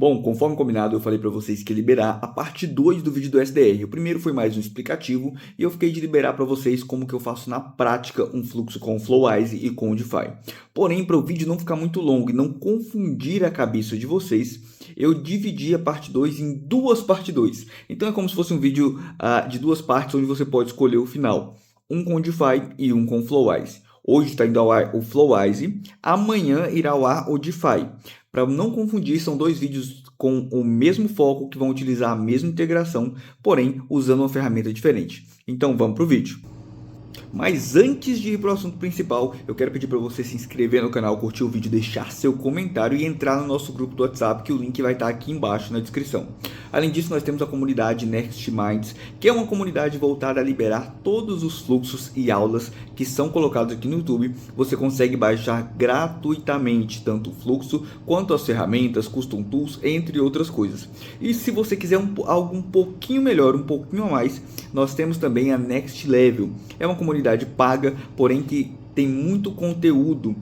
Bom, conforme combinado, eu falei para vocês que ia liberar a parte 2 do vídeo do SDR. O primeiro foi mais um explicativo e eu fiquei de liberar para vocês como que eu faço na prática um fluxo com o Flowise e com o DeFi. Porém, para o vídeo não ficar muito longo e não confundir a cabeça de vocês, eu dividi a parte 2 em duas partes 2. Então é como se fosse um vídeo de duas partes onde você pode escolher o final. Um com o DeFi e um com o Flowise. Hoje está indo ao ar o Flowise, amanhã irá ao ar o DeFi. Para não confundir, são dois vídeos com o mesmo foco que vão utilizar a mesma integração, porém usando uma ferramenta diferente. Então vamos para o vídeo. Mas antes de ir para o assunto principal, eu quero pedir para você se inscrever no canal, curtir o vídeo, deixar seu comentário e entrar no nosso grupo do WhatsApp, que o link vai estar aqui embaixo na descrição. Além disso, nós temos a comunidade Next Minds, que é uma comunidade voltada a liberar todos os fluxos e aulas que são colocados aqui no YouTube. Você consegue baixar gratuitamente tanto o fluxo quanto as ferramentas, custom tools, entre outras coisas. E se você quiser algo um pouquinho melhor, um pouquinho a mais, nós temos também a Next Level. É uma comunidade paga, porém que tem muito conteúdo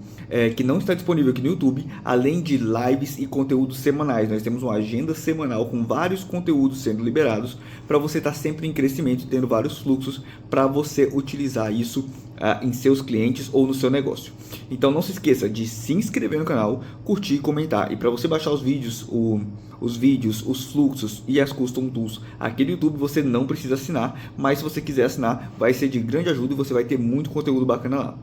que não está disponível aqui no YouTube, além de lives e conteúdos semanais. Nós temos uma agenda semanal com vários conteúdos sendo liberados para você estar sempre em crescimento, tendo vários fluxos para você utilizar isso em seus clientes ou no seu negócio. Então não se esqueça de se inscrever no canal, curtir e comentar. E para você baixar os vídeos, os fluxos e as custom tools aqui no YouTube, você não precisa assinar, mas se você quiser assinar, vai ser de grande ajuda e você vai ter muito conteúdo bacana lá.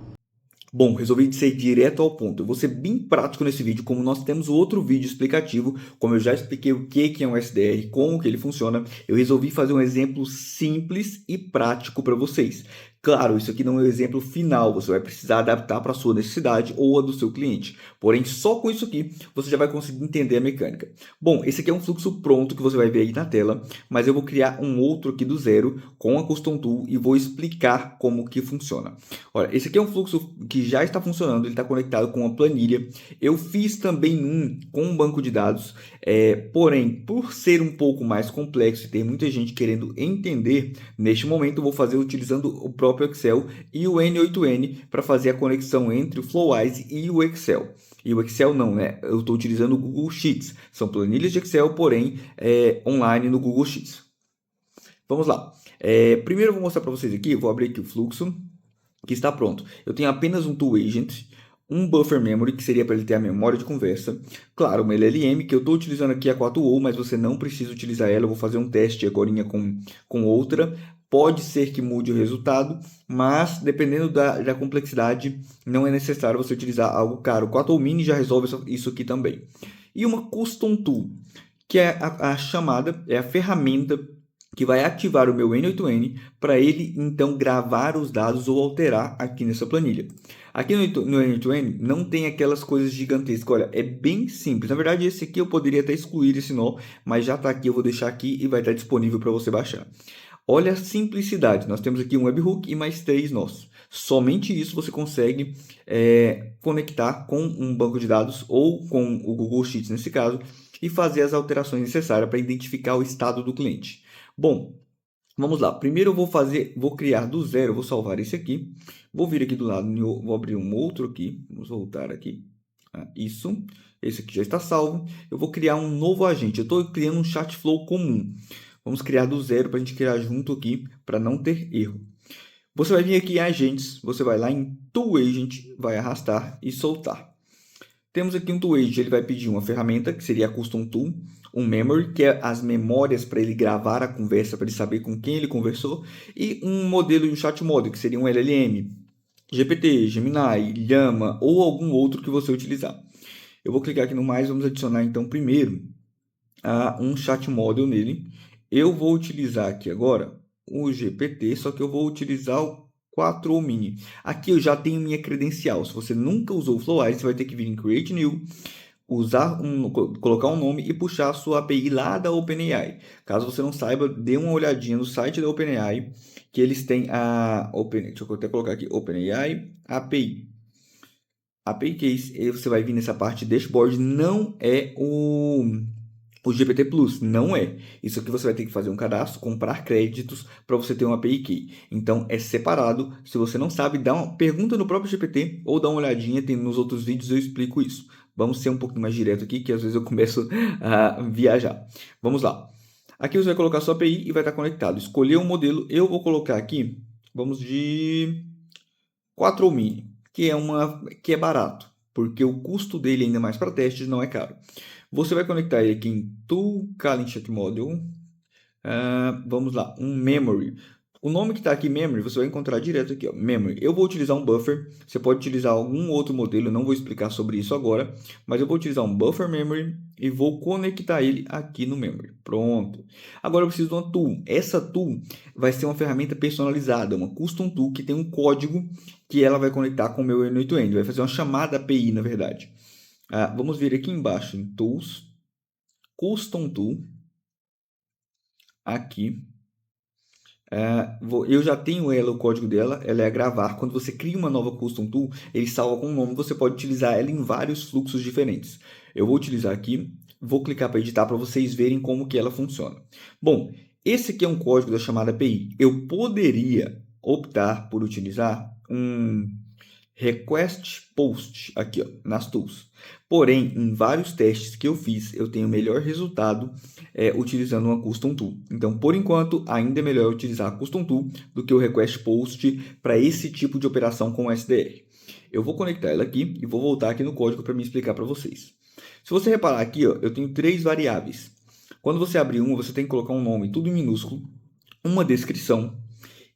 Bom, resolvi ser direto ao ponto. Eu vou ser bem prático nesse vídeo, como nós temos outro vídeo explicativo, como eu já expliquei o que é um SDR, como que ele funciona, eu resolvi fazer um exemplo simples e prático para vocês. Claro, isso aqui não é o exemplo final, você vai precisar adaptar para a sua necessidade ou a do seu cliente. Porém, só com isso aqui você já vai conseguir entender a mecânica. Bom, esse aqui é um fluxo pronto que você vai ver aí na tela, mas eu vou criar um outro aqui do zero com a Custom Tool e vou explicar como que funciona. Olha, esse aqui é um fluxo que já está funcionando, ele está conectado com uma planilha. Eu fiz também um com um banco de dados, porém, por ser um pouco mais complexo e ter muita gente querendo entender, neste momento eu vou fazer utilizando o próprio Excel e o N8N para fazer a conexão entre o Flowise e o Excel. E o Excel não, né? Eu estou utilizando o Google Sheets. São planilhas de Excel, porém online no Google Sheets. Vamos lá. Primeiro eu vou mostrar para vocês aqui, eu vou abrir aqui o fluxo que está pronto. Eu tenho apenas um tool agent, um buffer memory, que seria para ele ter a memória de conversa. Claro, uma LLM, que eu estou utilizando aqui a 4O, mas você não precisa utilizar ela. Eu vou fazer um teste agora com outra. Pode ser que mude o resultado, mas dependendo da complexidade, não é necessário você utilizar algo caro. O 4O Mini já resolve isso aqui também. E uma Custom Tool, que é a chamada, é a ferramenta que vai ativar o meu N8N para ele então gravar os dados ou alterar aqui nessa planilha. Aqui no N8N não tem aquelas coisas gigantescas, olha, é bem simples. Na verdade, esse aqui eu poderia até excluir esse nó, mas já está aqui, eu vou deixar aqui e vai estar disponível para você baixar. Olha a simplicidade, nós temos aqui um webhook e mais 3 nós. Somente isso você consegue conectar com um banco de dados ou com o Google Sheets nesse caso e fazer as alterações necessárias para identificar o estado do cliente. Bom, vamos lá. Primeiro eu vou criar do zero, vou salvar esse aqui. Vou vir aqui do lado, vou abrir um outro aqui. Vamos voltar aqui. Isso. Esse aqui já está salvo. Eu vou criar um novo agente. Eu estou criando um chat flow comum. Vamos criar do zero para a gente criar junto aqui, para não ter erro. Você vai vir aqui em agentes, você vai lá em Tool Agent, vai arrastar e soltar. Temos aqui um Tool Agent, ele vai pedir uma ferramenta, que seria a Custom Tool, um Memory, que é as memórias para ele gravar a conversa, para ele saber com quem ele conversou, e um modelo de um chat model, que seria um LLM, GPT, Gemini, Llama ou algum outro que você utilizar. Eu vou clicar aqui no mais, vamos adicionar então primeiro um chat model nele. Eu vou utilizar aqui agora o GPT, só que eu vou utilizar o 4O Mini. Aqui eu já tenho minha credencial. Se você nunca usou o Flowise, você vai ter que vir em Create New, colocar um nome e puxar a sua API lá da OpenAI. Caso você não saiba, dê uma olhadinha no site da OpenAI, que eles têm deixa eu até colocar aqui, OpenAI API. API Case, e você vai vir nessa parte dashboard, não é o GPT Plus, não é. Isso aqui você vai ter que fazer um cadastro, comprar créditos para você ter uma API Key. Então é separado. Se você não sabe, pergunta no próprio GPT ou dá uma olhadinha, tem nos outros vídeos eu explico isso. Vamos ser um pouquinho mais direto aqui, que às vezes eu começo a viajar. Vamos lá. Aqui você vai colocar sua API e vai estar conectado. Escolher um modelo, eu vou colocar aqui, vamos de 4 mini, que é barato, porque o custo dele ainda mais para testes não é caro. Você vai conectar ele aqui em Tool Calling Chat Module. Vamos lá, um memory. O nome que está aqui, memory, você vai encontrar direto aqui, ó, memory. Eu vou utilizar um buffer, você pode utilizar algum outro modelo, eu não vou explicar sobre isso agora, mas eu vou utilizar um buffer memory e vou conectar ele aqui no memory. Pronto. Agora eu preciso de uma tool. Essa tool vai ser uma ferramenta personalizada, uma custom tool que tem um código que ela vai conectar com o meu N8N. Vai fazer uma chamada API, na verdade. Vamos vir aqui embaixo em Tools, Custom Tool, aqui. Eu já tenho ela, o código dela, ela é a gravar. Quando você cria uma nova Custom Tool, ele salva com um nome, você pode utilizar ela em vários fluxos diferentes. Eu vou utilizar aqui, vou clicar para editar para vocês verem como que ela funciona. Bom, esse aqui é um código da chamada API. Eu poderia optar por utilizar um request post aqui, ó, nas tools. Porém, em vários testes que eu fiz, eu tenho melhor resultado utilizando uma custom tool. Então, por enquanto, ainda é melhor utilizar a custom tool do que o request post para esse tipo de operação com SDR. Eu vou conectar ela aqui e vou voltar aqui no código para me explicar para vocês. Se você reparar aqui, ó, eu tenho 3 variáveis. Quando você abrir uma, você tem que colocar um nome tudo em minúsculo, uma descrição,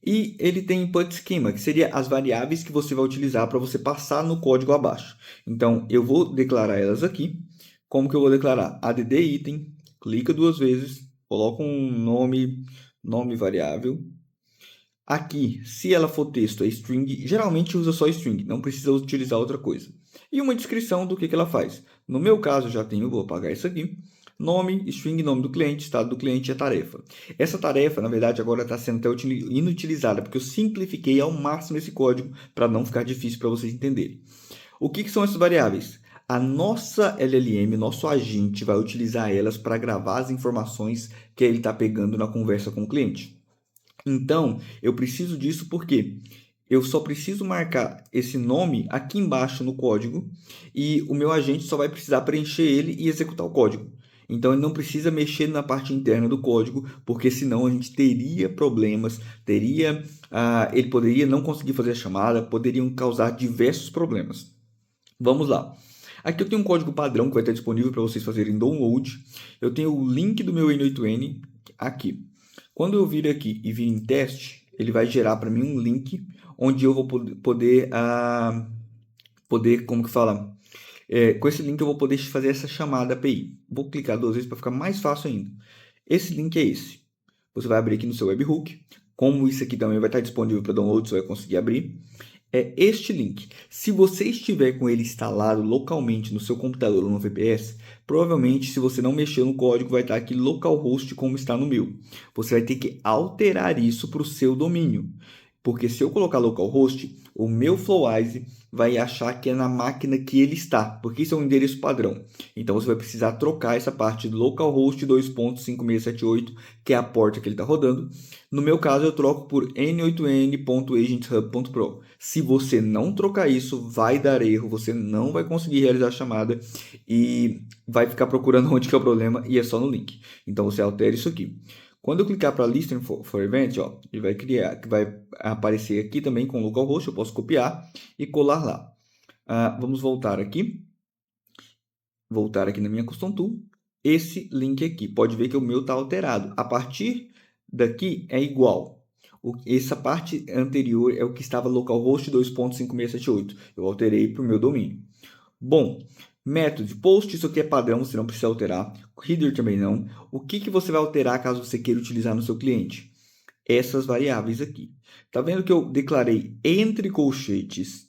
e ele tem input schema, que seria as variáveis que você vai utilizar para você passar no código abaixo. Então, eu vou declarar elas aqui. Como que eu vou declarar? Add item, clica 2 vezes, coloca um nome variável. Aqui, se ela for texto, é string. Geralmente usa só string, não precisa utilizar outra coisa. E uma descrição do que ela faz. No meu caso, já tenho, vou apagar isso aqui. Nome, string, nome do cliente, estado do cliente e a tarefa. Essa tarefa, na verdade, agora está sendo até inutilizada, porque eu simplifiquei ao máximo esse código para não ficar difícil para vocês entenderem. O que são essas variáveis? A nossa LLM, nosso agente, vai utilizar elas para gravar as informações que ele está pegando na conversa com o cliente. Então, eu preciso disso porque eu só preciso marcar esse nome aqui embaixo no código e o meu agente só vai precisar preencher ele e executar o código. Então, ele não precisa mexer na parte interna do código, porque senão a gente teria problemas, ele poderia não conseguir fazer a chamada, poderiam causar diversos problemas. Vamos lá. Aqui eu tenho um código padrão que vai estar disponível para vocês fazerem download. Eu tenho o link do meu N8N aqui. Quando eu vir aqui e vir em teste, ele vai gerar para mim um link onde eu vou poder, como que fala? Com esse link eu vou poder fazer essa chamada API. Vou clicar 2 vezes para ficar mais fácil ainda. Esse link é esse. Você vai abrir aqui no seu webhook. Como isso aqui também vai estar disponível para download, você vai conseguir abrir. É este link. Se você estiver com ele instalado localmente no seu computador ou no VPS, provavelmente, se você não mexer no código, vai estar aqui localhost como está no meu. Você vai ter que alterar isso para o seu domínio. Porque se eu colocar localhost, o meu Flowise vai achar que é na máquina que ele está, porque isso é um endereço padrão. Então você vai precisar trocar essa parte do localhost 2.5678, que é a porta que ele está rodando. No meu caso, eu troco por n8n.agenthub.pro. Se você não trocar isso, vai dar erro, você não vai conseguir realizar a chamada e vai ficar procurando onde que é o problema e é só no link. Então você altera isso aqui. Quando eu clicar para Listen for Event, ó, ele vai aparecer aqui também com localhost, eu posso copiar e colar lá. Vamos voltar aqui na minha Custom Tool. Esse link aqui, pode ver que o meu está alterado. A partir daqui é igual. Essa parte anterior é o que estava localhost 2.5678. Eu alterei para o meu domínio. Bom, método post, isso aqui é padrão, você não precisa alterar. Header também não. O que você vai alterar caso você queira utilizar no seu cliente? Essas variáveis aqui. Tá vendo que eu declarei entre colchetes,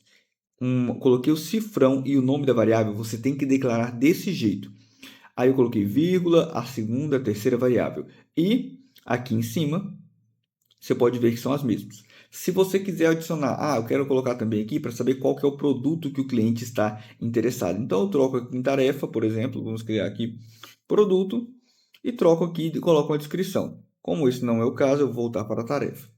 coloquei o cifrão e o nome da variável, você tem que declarar desse jeito. Aí eu coloquei vírgula, a segunda, a terceira variável. E aqui em cima, você pode ver que são as mesmas. Se você quiser adicionar, eu quero colocar também aqui para saber qual que é o produto que o cliente está interessado. Então, eu troco aqui em tarefa, por exemplo, vamos criar aqui produto e troco aqui e coloco uma descrição. Como esse não é o caso, eu vou voltar para a tarefa.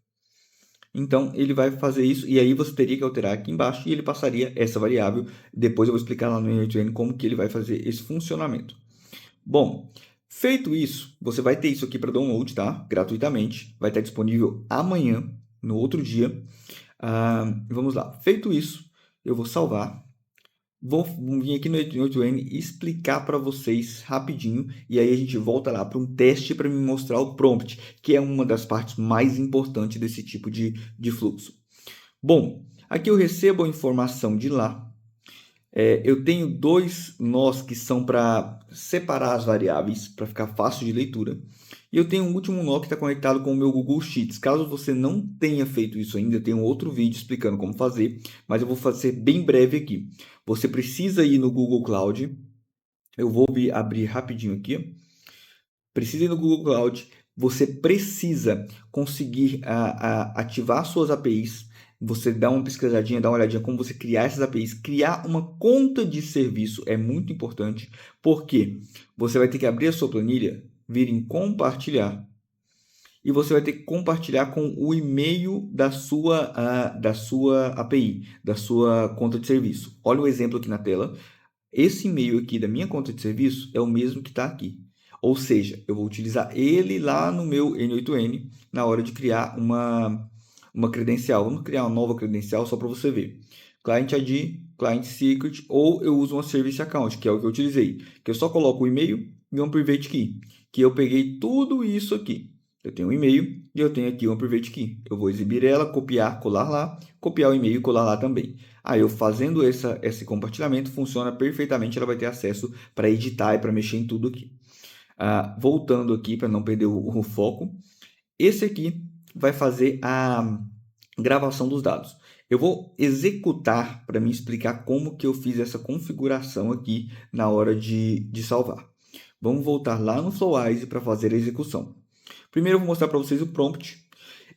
Então, ele vai fazer isso e aí você teria que alterar aqui embaixo e ele passaria essa variável. Depois eu vou explicar lá no N8N como que ele vai fazer esse funcionamento. Bom, feito isso, você vai ter isso aqui para download, tá? Gratuitamente. Vai estar disponível amanhã, no outro dia. Vamos lá. Feito isso, eu vou salvar. Vou vir aqui no 8N e explicar para vocês rapidinho e aí a gente volta lá para um teste para me mostrar o prompt, que é uma das partes mais importantes desse tipo de fluxo. Bom, aqui eu recebo a informação de lá. Eu tenho dois nós que são para separar as variáveis, para ficar fácil de leitura. E eu tenho um último nó que está conectado com o meu Google Sheets. Caso você não tenha feito isso ainda, tem um outro vídeo explicando como fazer, mas eu vou fazer bem breve aqui. Você precisa ir no Google Cloud. Eu vou abrir rapidinho aqui. Precisa ir no Google Cloud. Você precisa conseguir ativar suas APIs. Você dá uma pesquisadinha, dá uma olhadinha como você criar essas APIs. Criar uma conta de serviço é muito importante, porque você vai ter que abrir a sua planilha, vir em compartilhar, e você vai ter que compartilhar com o e-mail da sua API, da sua conta de serviço. Olha o exemplo aqui na tela. Esse e-mail aqui da minha conta de serviço é o mesmo que está aqui. Ou seja, eu vou utilizar ele lá no meu N8N na hora de criar uma credencial. Vamos criar uma nova credencial só para você ver. Client ID, Client Secret, ou eu uso uma Service Account, que é o que eu utilizei. Que eu só coloco o e-mail e uma Private Key. Que eu peguei tudo isso aqui. Eu tenho um e-mail e eu tenho aqui uma Private Key. Eu vou exibir ela, copiar, colar lá, copiar o e-mail e colar lá também. Aí eu fazendo esse compartilhamento, funciona perfeitamente, ela vai ter acesso para editar e para mexer em tudo aqui. Voltando aqui para não perder o foco, esse aqui vai fazer a gravação dos dados. Eu vou executar para me explicar como que eu fiz essa configuração aqui na hora de salvar. Vamos voltar lá no Flowise para fazer a execução. Primeiro eu vou mostrar para vocês o prompt.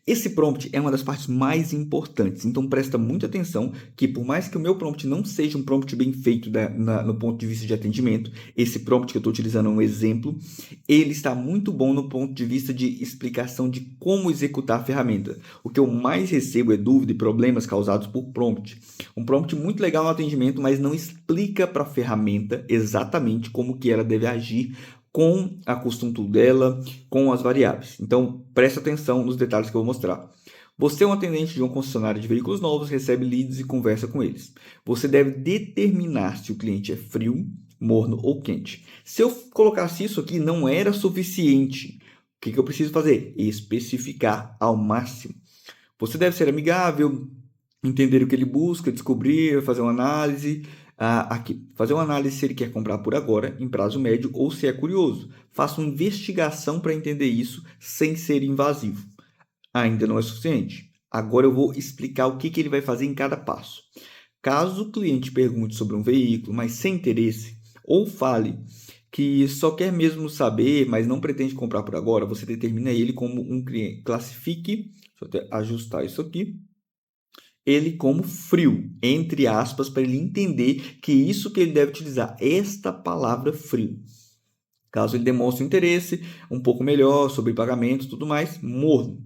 Esse prompt é uma das partes mais importantes, então presta muita atenção que por mais que o meu prompt não seja um prompt bem feito no ponto de vista de atendimento, esse prompt que eu estou utilizando é um exemplo, ele está muito bom no ponto de vista de explicação de como executar a ferramenta. O que eu mais recebo é dúvida e problemas causados por prompt. Um prompt muito legal no atendimento, mas não explica para a ferramenta exatamente como que ela deve agir com a custom tool dela, com as variáveis. Então, preste atenção nos detalhes que eu vou mostrar. Você é um atendente de uma concessionária de veículos novos, recebe leads e conversa com eles. Você deve determinar se o cliente é frio, morno ou quente. Se eu colocasse isso aqui, não era suficiente. O que eu preciso fazer? Especificar ao máximo. Você deve ser amigável, entender o que ele busca, descobrir, fazer uma análise. Fazer uma análise se ele quer comprar por agora, em prazo médio, ou se é curioso. Faça uma investigação para entender isso sem ser invasivo. Ainda não é suficiente. Agora eu vou explicar o que ele vai fazer em cada passo. Caso o cliente pergunte sobre um veículo, mas sem interesse, ou fale que só quer mesmo saber, mas não pretende comprar por agora, você determina ele como um cliente. Classifique, deixa eu até ajustar isso aqui, ele como frio, entre aspas, para ele entender que isso que ele deve utilizar, esta palavra frio. Caso ele demonstre interesse um pouco melhor sobre pagamento e tudo mais, morno.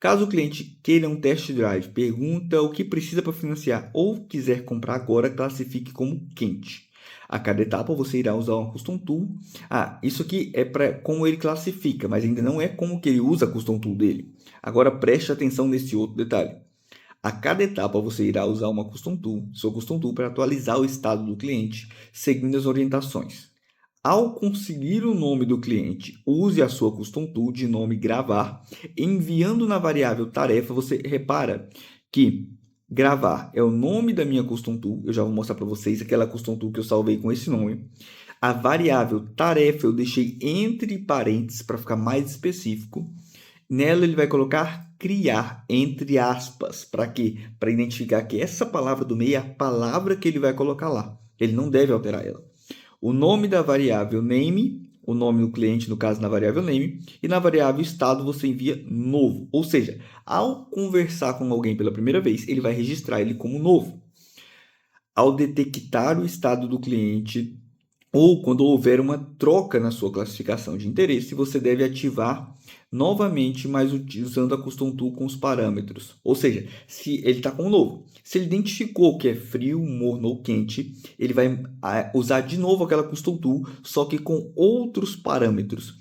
Caso o cliente queira um test drive, pergunta o que precisa para financiar ou quiser comprar agora, classifique como quente. A cada etapa você irá usar uma custom tool. Isso aqui é para como ele classifica, mas ainda não é como que ele usa a custom tool dele. Agora preste atenção nesse outro detalhe. A cada etapa você irá usar uma custom tool, sua custom tool, para atualizar o estado do cliente, seguindo as orientações. Ao conseguir o nome do cliente, use a sua custom tool de nome gravar, enviando na variável tarefa. Você repara que gravar é o nome da minha custom tool, eu já vou mostrar para vocês aquela custom tool que eu salvei com esse nome. A variável tarefa eu deixei entre parênteses para ficar mais específico. Nela ele vai colocar criar, entre aspas. Para quê? Para identificar que essa palavra do meio é a palavra que ele vai colocar lá. Ele não deve alterar ela. O nome da variável name, o nome do cliente, no caso, na variável name, e na variável estado você envia novo. Ou seja, ao conversar com alguém pela primeira vez, ele vai registrar ele como novo. Ao detectar o estado do cliente, ou quando houver uma troca na sua classificação de interesse, você deve ativar novamente, mas usando a Custom Tool com os parâmetros. Ou seja, se ele está com um novo, se ele identificou que é frio, morno ou quente, ele vai usar de novo aquela Custom Tool, só que com outros parâmetros.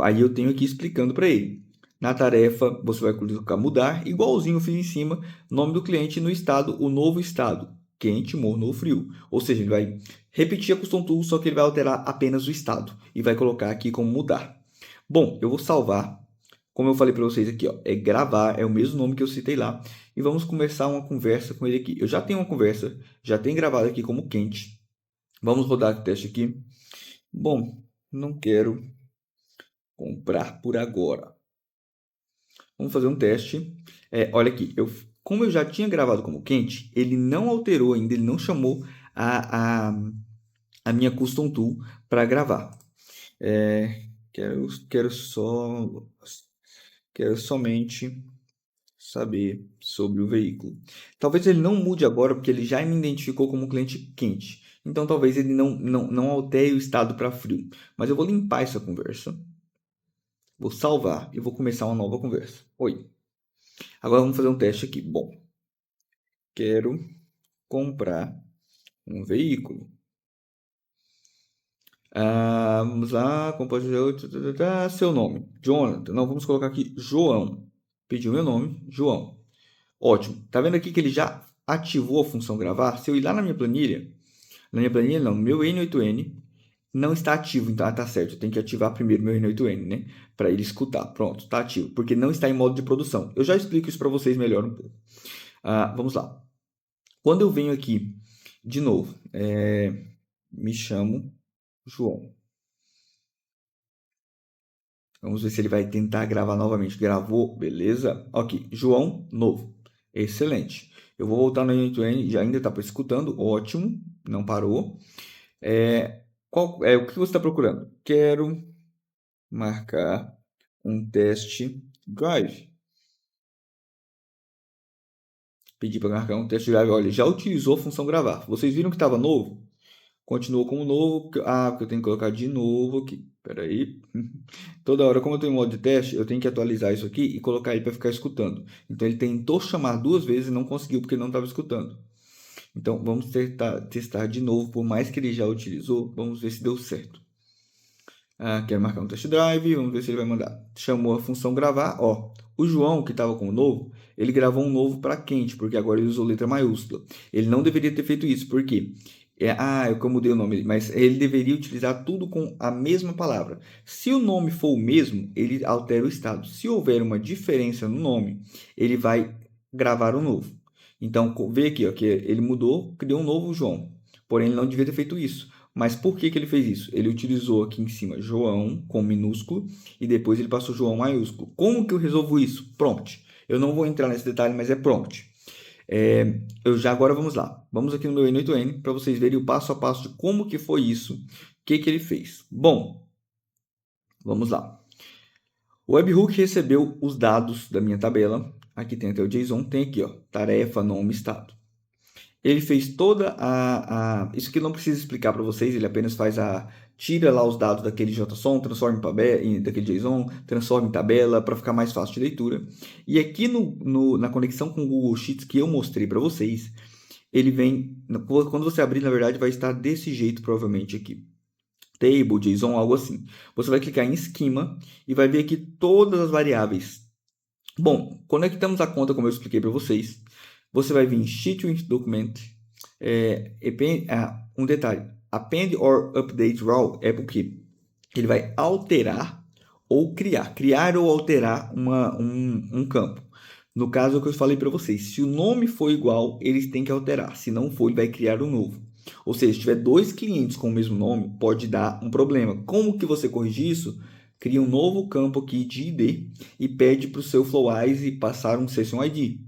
Aí eu tenho aqui explicando para ele. Na tarefa, você vai colocar mudar, igualzinho eu fiz em cima, nome do cliente no estado, o novo estado, quente, morno ou frio. Ou seja, ele vai repetir a Custom Tool, só que ele vai alterar apenas o estado e vai colocar aqui como mudar. Bom, eu vou salvar. Como eu falei para vocês aqui, ó, é gravar, é o mesmo nome que eu citei lá. E vamos começar uma conversa com ele aqui. Eu já tenho uma conversa, já tem gravado aqui como quente. Vamos rodar o teste aqui. Bom, não quero comprar por agora. Vamos fazer um teste. Olha aqui, como eu já tinha gravado como quente, ele não alterou ainda, ele não chamou a minha Custom Tool para gravar. Quero somente saber sobre o veículo. Talvez ele não mude agora, porque ele já me identificou como cliente quente. Então, talvez ele não altere o estado para frio. Mas eu vou limpar essa conversa. Vou salvar e vou começar uma nova conversa. Oi. Agora vamos fazer um teste aqui. Bom, quero comprar um veículo. Vamos lá, seu nome, Jonathan. Não, vamos colocar aqui João. Pediu meu nome, João. Ótimo. Tá vendo aqui que ele já ativou a função gravar? Se eu ir lá na minha planilha não, no meu N8N não está ativo, então tá certo. Eu tenho que ativar primeiro meu N8N, né? Para ele escutar. Pronto, está ativo, porque não está em modo de produção. Eu já explico isso para vocês melhor um pouco. Vamos lá. Quando eu venho aqui de novo, me chamo João. Vamos ver se ele vai tentar gravar novamente. Gravou, beleza? Ok, João, novo. Excelente. Eu vou voltar no N2N, já ainda está escutando, ótimo, não parou. O que você está procurando? Quero marcar um test drive. Pedi para marcar um test drive. Olha, já utilizou a função gravar. Vocês viram que estava novo? Continuou como novo. Porque eu tenho que colocar de novo aqui. Espera aí. Toda hora, como eu estou em modo de teste, eu tenho que atualizar isso aqui e colocar aí para ficar escutando. Então, ele tentou chamar duas vezes e não conseguiu porque ele não estava escutando. Então, vamos testar de novo. Por mais que ele já utilizou, vamos ver se deu certo. Quero marcar um test drive, vamos ver se ele vai mandar. Chamou a função gravar, ó. O João, que estava com o novo, ele gravou um novo para quente, porque agora ele usou letra maiúscula. Ele não deveria ter feito isso, por quê? Eu mudei o nome, mas ele deveria utilizar tudo com a mesma palavra. Se o nome for o mesmo, ele altera o estado. Se houver uma diferença no nome, ele vai gravar um novo. Então, vê aqui, ó, que ele mudou, criou um novo João. Porém, ele não devia ter feito isso. Mas por que ele fez isso? Ele utilizou aqui em cima João com minúsculo e depois ele passou João maiúsculo. Como que eu resolvo isso? Prompt. Eu não vou entrar nesse detalhe, mas é prompt. Agora vamos lá. Vamos aqui no meu N8N para vocês verem o passo a passo de como que foi isso. O que ele fez? Bom, vamos lá. O webhook recebeu os dados da minha tabela. Aqui tem até o JSON, tem aqui, ó, tarefa, nome, estado. Ele fez toda isso aqui não precisa explicar para vocês, ele apenas tira lá os dados daquele JSON, transforma daquele JSON, transforma em tabela para ficar mais fácil de leitura. E aqui na conexão com o Google Sheets que eu mostrei para vocês, ele vem, quando você abrir, na verdade, vai estar desse jeito provavelmente aqui. Table, JSON, algo assim. Você vai clicar em esquema e vai ver aqui todas as variáveis. Bom, conectamos a conta, como eu expliquei para vocês. Você vai vir em Sheet with Document. Um detalhe: Append or Update Raw é porque ele vai alterar ou criar ou alterar um campo. No caso, é o que eu falei para vocês: se o nome for igual, eles têm que alterar. Se não for, ele vai criar um novo. Ou seja, se tiver dois clientes com o mesmo nome, pode dar um problema. Como que você corrige isso? Cria um novo campo aqui de ID e pede para o seu Flowise passar um Session ID.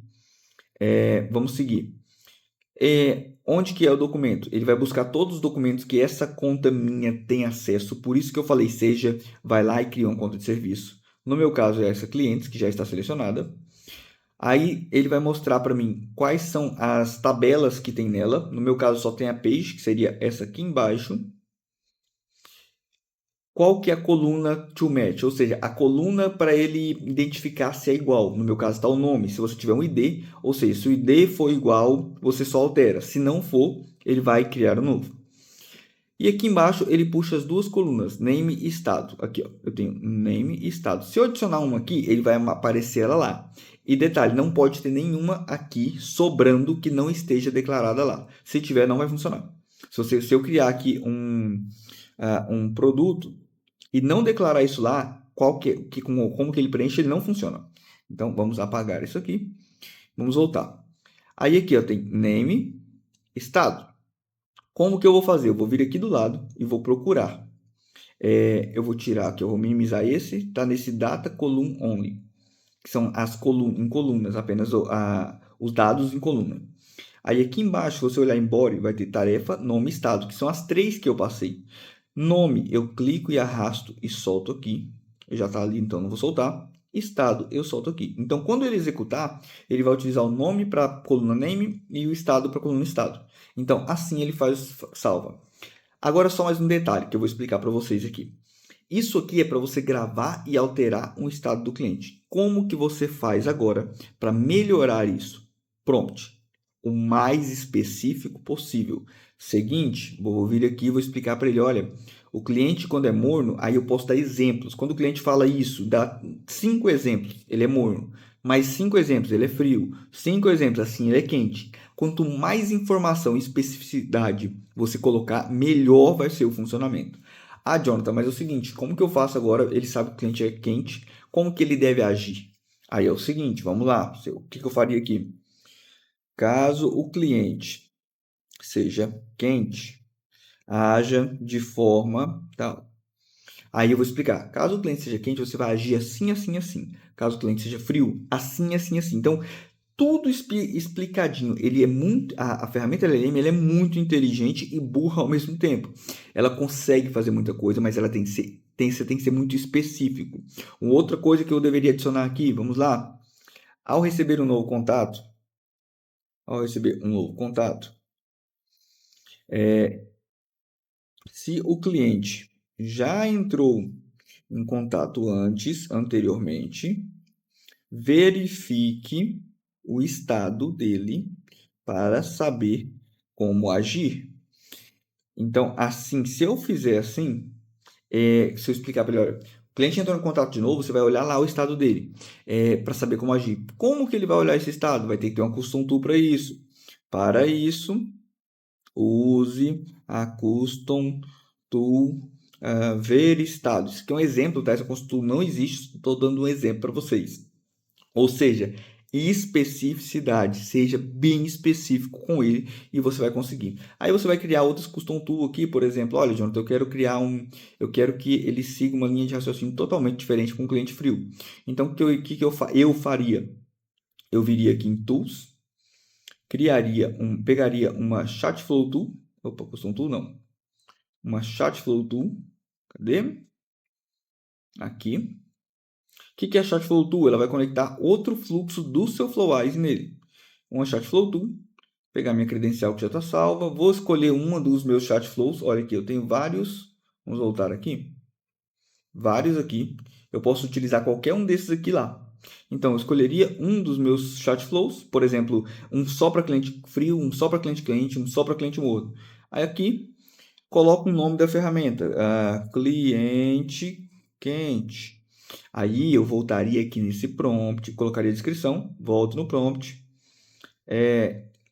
Vamos seguir. Onde que é o documento? Ele vai buscar todos os documentos que essa conta minha tem acesso. Por isso que eu falei, vai lá e cria uma conta de serviço. No meu caso, é essa clientes, que já está selecionada. Aí ele vai mostrar para mim quais são as tabelas que tem nela. No meu caso, só tem a page, que seria essa aqui embaixo. qual que é a coluna to match, ou seja, a coluna para ele identificar se é igual. No meu caso está o nome. Se você tiver um ID, ou seja, se o ID for igual, você só altera. Se não for, ele vai criar um novo. E aqui embaixo ele puxa as duas colunas, name e estado. Aqui, ó, eu tenho name e estado. Se eu adicionar uma aqui, ele vai aparecer ela lá. E detalhe, não pode ter nenhuma aqui sobrando que não esteja declarada lá. Se tiver, não vai funcionar. Se eu criar aqui um produto e não declarar isso lá, como que ele preenche, ele não funciona. Então, vamos apagar isso aqui. Vamos voltar. Aí aqui, ó, tem name, estado. Como que eu vou fazer? Eu vou vir aqui do lado e vou procurar. Eu vou tirar aqui, eu vou minimizar esse, está nesse data column only, que são as em colunas, apenas os dados em coluna. Aí aqui embaixo, se você olhar em body, vai ter tarefa, nome e estado, que são as três que eu passei. Nome, eu clico e arrasto e solto aqui. Já está ali, então não vou soltar. Estado, eu solto aqui. Então, quando ele executar, ele vai utilizar o nome para a coluna name e o estado para a coluna estado. Então, assim ele salva. Agora, só mais um detalhe que eu vou explicar para vocês aqui. Isso aqui é para você gravar e alterar um estado do cliente. Como que você faz agora para melhorar isso? Prompt, o mais específico possível. Seguinte, vou vir aqui e vou explicar para ele, olha, o cliente quando é morno, aí eu posso dar exemplos. Quando o cliente fala isso, dá 5 exemplos, ele é morno. Mais 5 exemplos, ele é frio. 5 exemplos, assim, ele é quente. Quanto mais informação e especificidade você colocar, melhor vai ser o funcionamento. Ah, Jonathan, mas é o seguinte, como que eu faço agora? Ele sabe que o cliente é quente, como que ele deve agir? Aí é o seguinte, vamos lá, o que eu faria aqui? Caso o cliente seja quente, haja de forma tal. Aí eu vou explicar. Caso o cliente seja quente, você vai agir assim, assim, assim. Caso o cliente seja frio, assim, assim, assim. Então, tudo explicadinho. Ele é muito, a ferramenta LLM ela é muito inteligente e burra ao mesmo tempo. Ela consegue fazer muita coisa, mas ela tem que ser muito específico. Uma outra coisa que eu deveria adicionar aqui, vamos lá. Ao receber um novo contato, se o cliente já entrou em contato anteriormente, verifique o estado dele para saber como agir. Então, assim, se eu fizer assim, se eu explicar para ele, olha, o cliente entrou em contato de novo, você vai olhar lá o estado dele, para saber como agir. Como que ele vai olhar esse estado? Vai ter que ter uma custom tool para isso. Para isso, use a custom tool ver estados. Isso aqui é um exemplo, tá? Essa custom tool não existe, estou dando um exemplo para vocês. Ou seja, especificidade, seja bem específico com ele e você vai conseguir. Aí você vai criar outras custom tool aqui, por exemplo, olha, Jonathan, eu quero que ele siga uma linha de raciocínio totalmente diferente com o cliente frio. Então, o que eu faria? Eu viria aqui em Tools, pegaria uma Chat Flow Tool, custom tool não, uma Chat Flow Tool, cadê? Aqui. O que é a Chat Flow Tool? Ela vai conectar outro fluxo do seu Flowise nele. Uma Chat Flow Tool, pegar minha credencial que já está salva, vou escolher uma dos meus Chat Flows. Olha aqui, eu tenho vários. Vamos voltar aqui. Vários aqui. Eu posso utilizar qualquer um desses aqui lá. Então, eu escolheria um dos meus Chat Flows, por exemplo, um só para cliente frio, um só para cliente quente, um só para cliente morno. Aí aqui, coloco o nome da ferramenta, cliente quente. Aí eu voltaria aqui nesse prompt, colocaria a descrição, volto no prompt.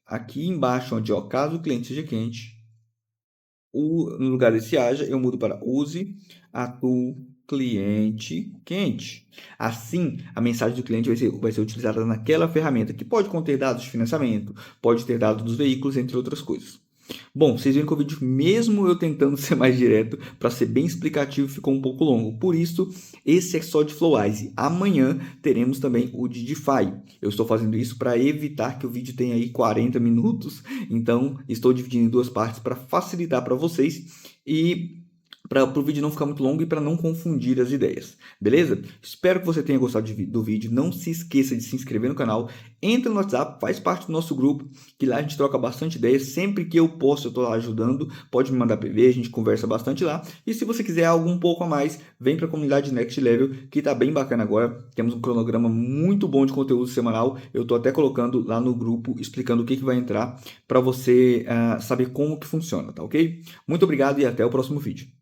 Aqui embaixo, onde caso o cliente seja quente, no lugar desse haja, eu mudo para use a tool cliente quente. Assim, a mensagem do cliente vai ser utilizada naquela ferramenta, que pode conter dados de financiamento, pode ter dados dos veículos, entre outras coisas. Bom, vocês viram que o vídeo, mesmo eu tentando ser mais direto, para ser bem explicativo, ficou um pouco longo. Por isso, esse é só de Flowise. Amanhã teremos também o de DeFi. Eu estou fazendo isso para evitar que o vídeo tenha aí 40 minutos. Então, estou dividindo em duas partes para facilitar para vocês. E para o vídeo não ficar muito longo e para não confundir as ideias, beleza? Espero que você tenha gostado do vídeo, não se esqueça de se inscrever no canal, entra no WhatsApp, faz parte do nosso grupo, que lá a gente troca bastante ideias, sempre que eu posso eu estou lá ajudando, pode me mandar PV, a gente conversa bastante lá, e se você quiser algo um pouco a mais, vem para a comunidade Next Level, que está bem bacana agora, temos um cronograma muito bom de conteúdo semanal, eu estou até colocando lá no grupo, explicando o que vai entrar, para você saber como que funciona, tá ok? Muito obrigado e até o próximo vídeo.